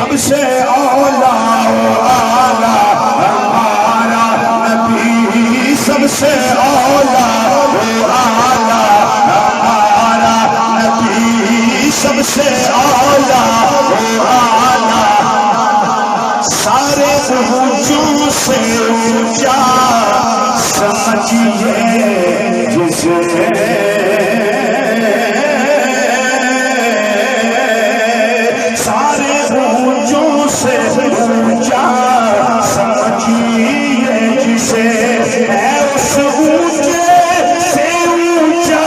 سب سے اولا اعلیٰ ہمارا نبی، سب سے اولا اعلیٰ ہمارا نبی، سب سے اولا اعلیٰ، سارے وجود سے اونچا سمجھیے جسے، سارے وجود سے اونچا سمجھیے جسے، ہے اس اونچے سے اونچا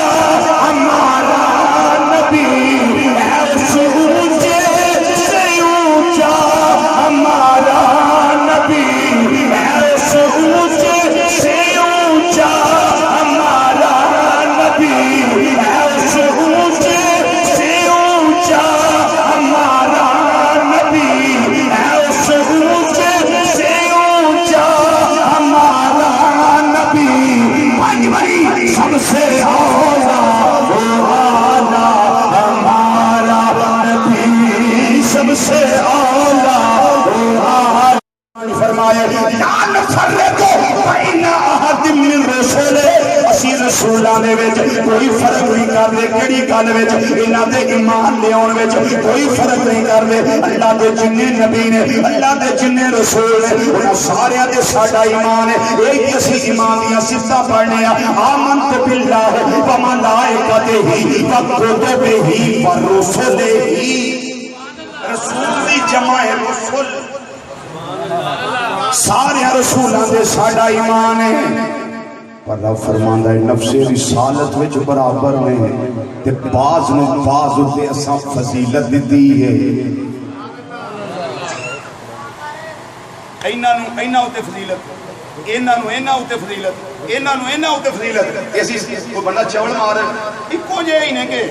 ہمارا نبی، ہے اس اونچے سے اونچا ہمارا نبی، ہے اس اونچے سے اونچا ہمارا نبی، ہے اس اونچے سے اونچا ہمارا نبی، ہے اس اونچے سے اونچا ہمارا نبی، بھائی سب سے اولا اعلیٰ ہمارا نبی، سب سے اولا اعلیٰ۔ فرمایا لا نفرق بین احد من رسولہ، اسی رسولاں دے وچ کوئی فرق نہیں کردے، کیڑی گل وچ انہاں دے ایمان لے آن وچ کوئی فرق نہیں کردے۔ اللہ دے جننے نبی نے، اللہ دے جننے رسول نے، انہاں سارے تے ساڈا ایمان ہے۔ ایک اسی ایمان دیاں صفتاں پڑھنے آ، آمنت باللہ و ملائکتہ و کتبہ و رسلہ، رسول دی جمع ہے رسول، سارے رسولاں دے ساڈا ایمان ہے۔ پر رب فرماندا ہے نفس رسالت وچ برابر نے، تے بعض نو بعض تے اساں فضیلت دتی ہے، ایناں تے فضیلت، ایناں تے فضیلت، ایناں تے فضیلت، اسی کوئی بندہ چول مار اکو جے ہی نے کہ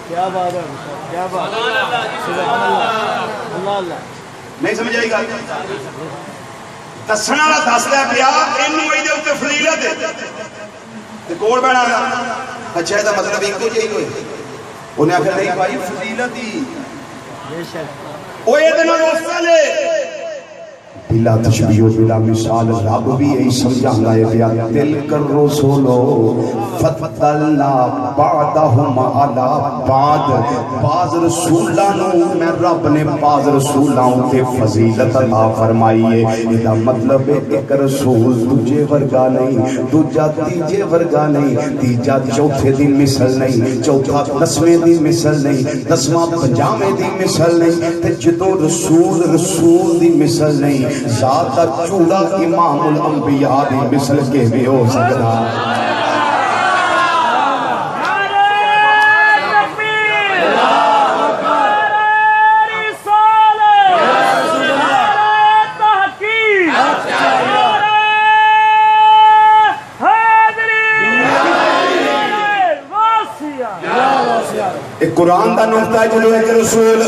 کیا بات ہے، کیا بات ہے، سبحان اللہ، اللہ اللہ، نہیں سمجھ آئی گل؟ دسن والا دسدا پیا اینوں اے دے اوتے فضیلت ہے تے کول بہنا اچھا دا مطلب اکو جہی ہوئے، انہیں آخر نہیں بھائی فضیلت ہی بے شک، وہ یہ دنوں رسل ہے بلا تشبیہ و بلا مثال۔ رب بھی یہی سمجھانا ہے بیا دل کر رسولو فضلنا بعدہم علی بعد، بعض رسولانو میں رب نے بعض رسولانو تے فضیلت عطا فرمائی ہے۔ یہ مطلب ہے ایک رسول دوجے ورگا نہیں، دوجا تیجے ورگا نہیں، تیجا چوتھے دی مثل نہیں، چوتھا دسویں دی مثل نہیں، دسواں پنجاویں دی مثل نہیں، تے جدو رسول رسول دی مثل نہیں، ذات چوڑا امام الانبیاء دی مثل کے بھی ہو سکتا۔ ایک قرآن دا نقطہ ہے جو ایک رسول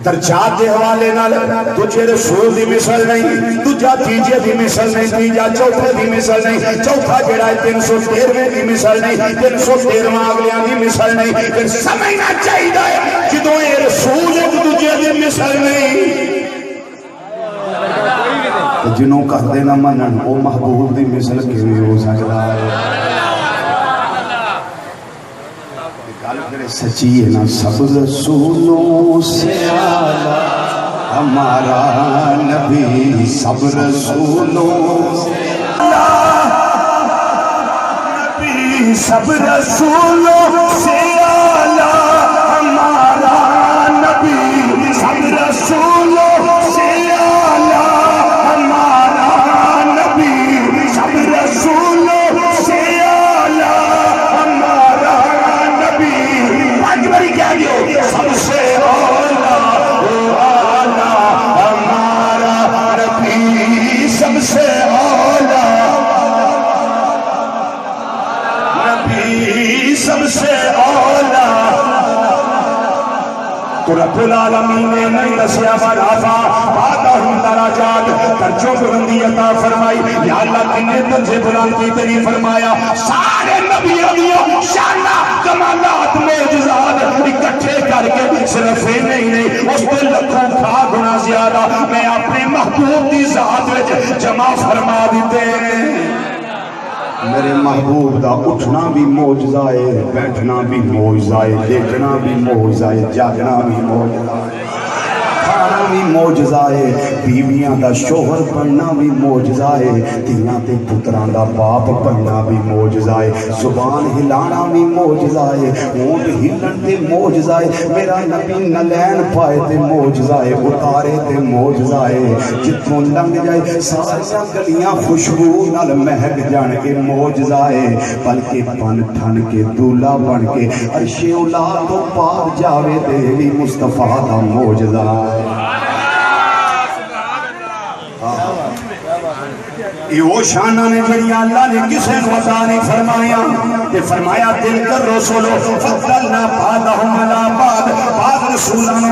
درجات دے حوالے نال تجھے رسول دی مثل نہیں، تجھا تیجے دی مثل نہیں، تیجا چوتھے دی مثل نہیں، چوتھا جڑا ہے 313 دی مثل نہیں، 313 اگلیاں دی مثل نہیں۔ پھر سمجھنا چاہیے جدوں یہ رسول ایک دوجے دی مثل نہیں، جنوں کہتے نہ منن وہ محبوب دی مثل کیویں ہو سکتا ہے؟ سچی ہے نا، سب رسولوں سے اعلیٰ ہمارا نبی، سب رسولوں سے اعلیٰ نبی، سب رسولوں سے اعلیٰ ہمارا نبی، سب رسولوں سے اعلیٰ ہمارا نبی، سب رسولوں سے اعلیٰ ہمارا نبی۔ پانچ باری کہہ دیو، سب سے اعلیٰ ہمارا نبی، سب سے اعلیٰ نبی، سب سے اعلیٰ۔ تو رب العالمین نے نہیں دسیا مرحبا بعدہم درجات، درجوں بلندی عطا فرمائی۔ یا اللہ کنے درجے بلند کی تری فرمایا، سارے نبیوں دیوں شانہ کمالات معجزات اکٹھے کر کے صرف نہیں اس کو لکھوں کھا گنا زیادہ میں اپنے محبوب دی ذات وچ جمع فرما دیتے میرے محبوب دا اٹھنا بھی معجزہ ہے بیٹھنا بھی معجزہ ہے لیٹنا بھی معجزہ ہے جاگنا بھی معجزہ ہے کھانا بھی معجزہ ہے بیویاں دا شوہر بننا بھی معجزہ ہے تیاں تے پتران دا باپ بننا بھی معجزہ ہے زبان ہلانا بھی معجزہ ہے اونٹ ہلن تے معجزہ ہے میرا نبی نلین پائے تے معجزہ ہے اتارے تے معجزہ ہے جتوں لنگ جائے ساریاں گلیاں خوشبو نال مہک جان کے معجزہ ہے بلکہ پن ٹھن کے دولہا بن کے عرش اولا تو پار جاوے تے بھی مصطفیٰ دا معجزہ ہے یہ وہ شانہ نے جڑی اللہ نے کسے کو عطا نہیں فرمایا کہ فرمایا دل کر رسولو فضلنا بعضهم علی بعض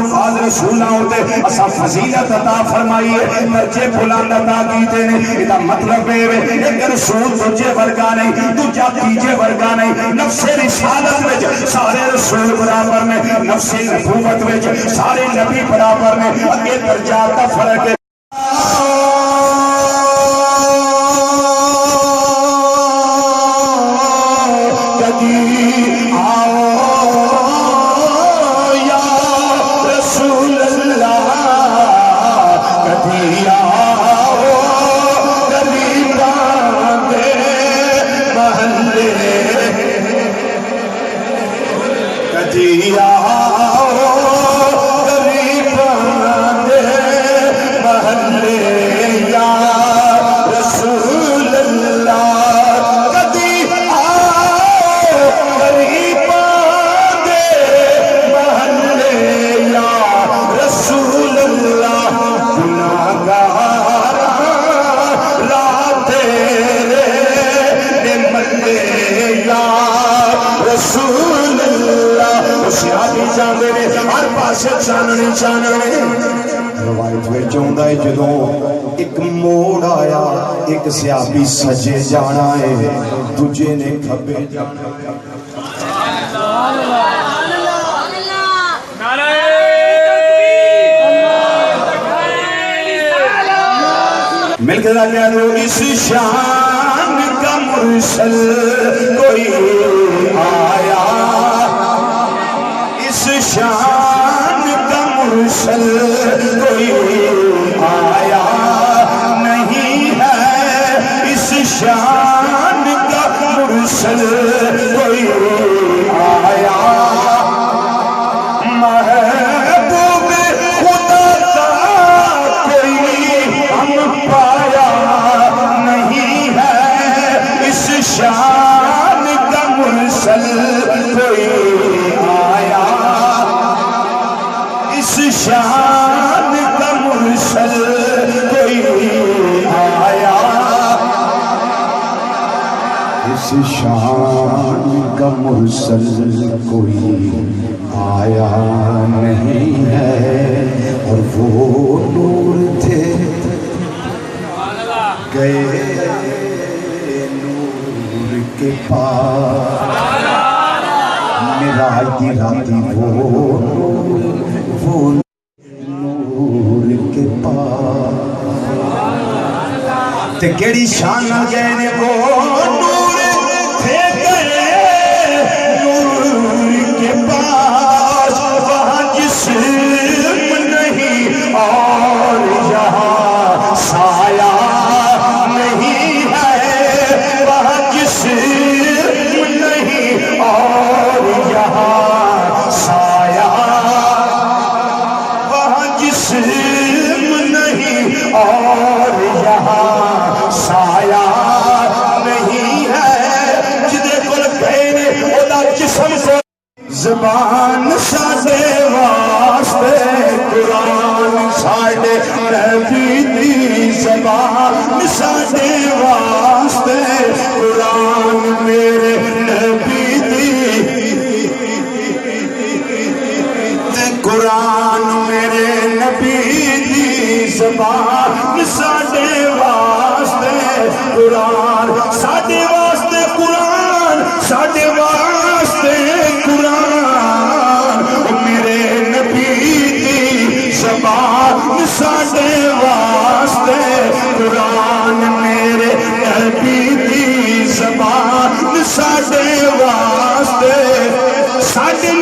بعض رسولوں تے اسا فضیلت عطا فرمائی ہے درجے بلند عطا کیتے نے ادا مطلب ہے ایک رسول دوجے ورگا نہیں دوجا تیجے ورگا نہیں نفس رسالت وچ سارے رسول برابر نے نفس نبوت وچ سارے نبی برابر نے اگے درجات دا فرق ہے روایت میں چاہتا ہے جدوں ایک موڑ آیا ایک سیابی سجے جانا ہے دجے نے کھبے جانا ہے مل کے کہہ دو اس شان کا مرسل کوئی آیا اس شان کا مرسل کوئی آیا نہیں ہے اس شان کا مرسل کوئی آیا محبوب خدا کا کوئی ہم پایا نہیں ہے اس شان کا مرسل کوئی آیا اس شان کا مرسل کوئی آیا اس شان کا مرسل کوئی آیا نہیں ہے اور وہ نور تھے گئے نور کے پاس میرا کی راتی وہ نور کے پاس تے کیڑی شان گئے نے وہ نور تھے گئے نور کے پاس وہاں جسم نہیں اور یہاں سایہ نہیں ہے وہاں جسم نہیں اور یہاں سایہ وہاں جسم نہیں اور یہاں سایہ نہیں ہے جدے کل کہنے اولا جسم سے زبان ساڑے واسطے قرآن ساڑے نبی دی زبان ساڑے واسطے قرآن میرے نبی دی قرآن میرے نبی دی زبان ساڑے واسطے قرآن ساڑے واسطے قرآن ساڑے واسطے قرآن میرے نبی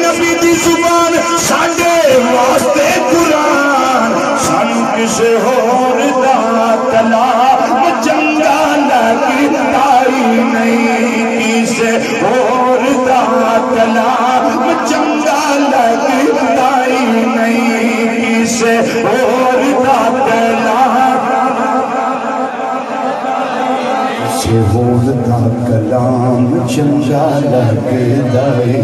نبی دی زبان ساڈے واسطے قرآن سانو کسے ہور دا کلام چنگا لگدا ہی نہیں کسے ہور دا کلام چنگا لگدا ہی نہیں کسے ہور دا کلام کسے ہور دا کلام چنگا لگدا ہی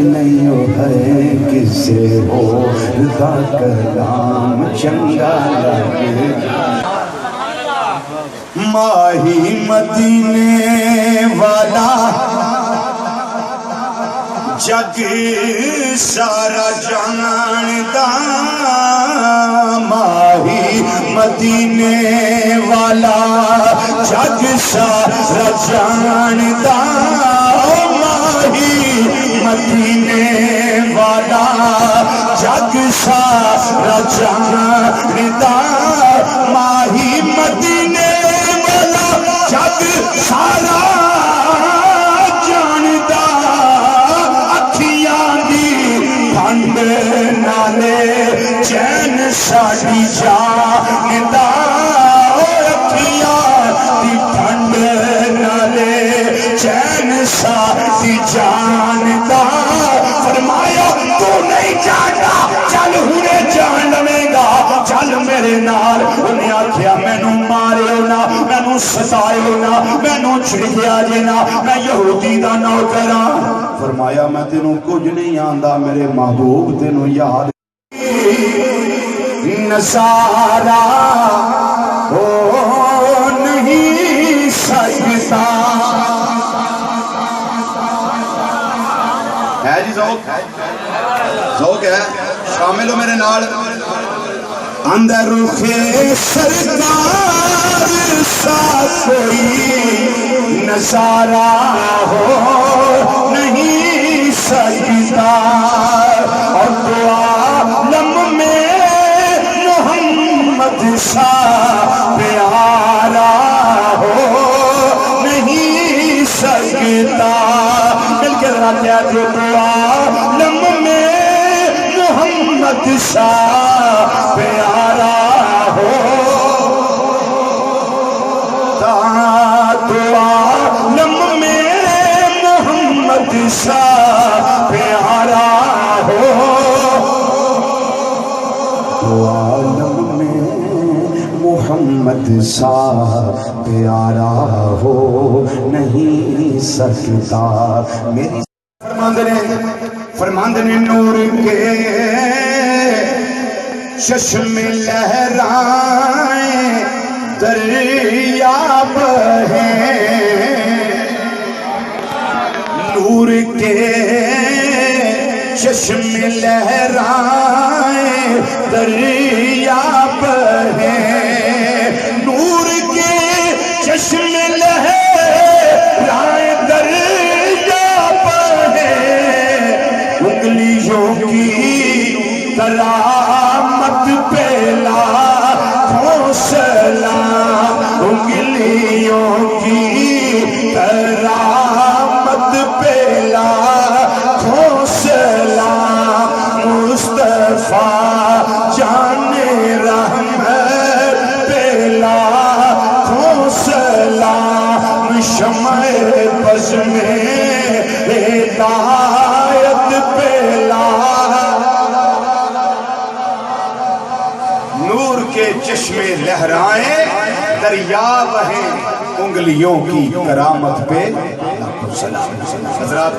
نہیں ہے کسے ہور دا کلام چنگا لگدا ماہی مدینے والا جگ سارا جاندا ماہی مدینے والا جگ سارا جاندا ماہی مدینے والا جگ سارا جاندا ماہی مدینے والا جگ سارا جاندا اکھیاں دی پھنڈ نالے چین ساڈی جاندا اکھیاں دی پھنڈ نالے چین ساڈی جاندا فرمایا تو نہیں جاندا چل ہونے جان لویں گا چل میرے نال انہیں آکھیا مینوں ماریو نہ مینوں ستایو نہ مینوں چھڑیا جے نہ میں یہودی دا نوکر ہاں فرمایا میں تینوں کچھ نہیں آندا میرے محبوب تینوں یاد نصارا ہو نہیں سکتا ہے جی ذوق ہے شامل ہو میرے نال اندر رخے سرکار سا کوئی نظارہ ہو نہیں سکتا اور تو عالم میں محمد سا پیارا ہو نہیں سکتا مل کے رکھا جو تو عالم میں محمد سا پیارا ہو تو عالم میں محمد سا پیارا ہو تو عالم میں محمد سا پیارا ہو نہیں سکتا میری فرماندنے نور کے چشم لہرائیں دریا بہیں نور کے چشم لہرائیں دریا بہیں نور کے چشم لہرائیں دریا بہیں انگلیوں کی کرامت پہ لاکھوں سلام انگلیوں کی کرامت پہ لاکھوں سلام مصطفیٰ جان رحمت پہ لاکھوں سلام شمع بز میں ہدایت پہ نور کے چشمے لہرائیں دریا بہیں انگلیوں کی کرامت پہ حضرات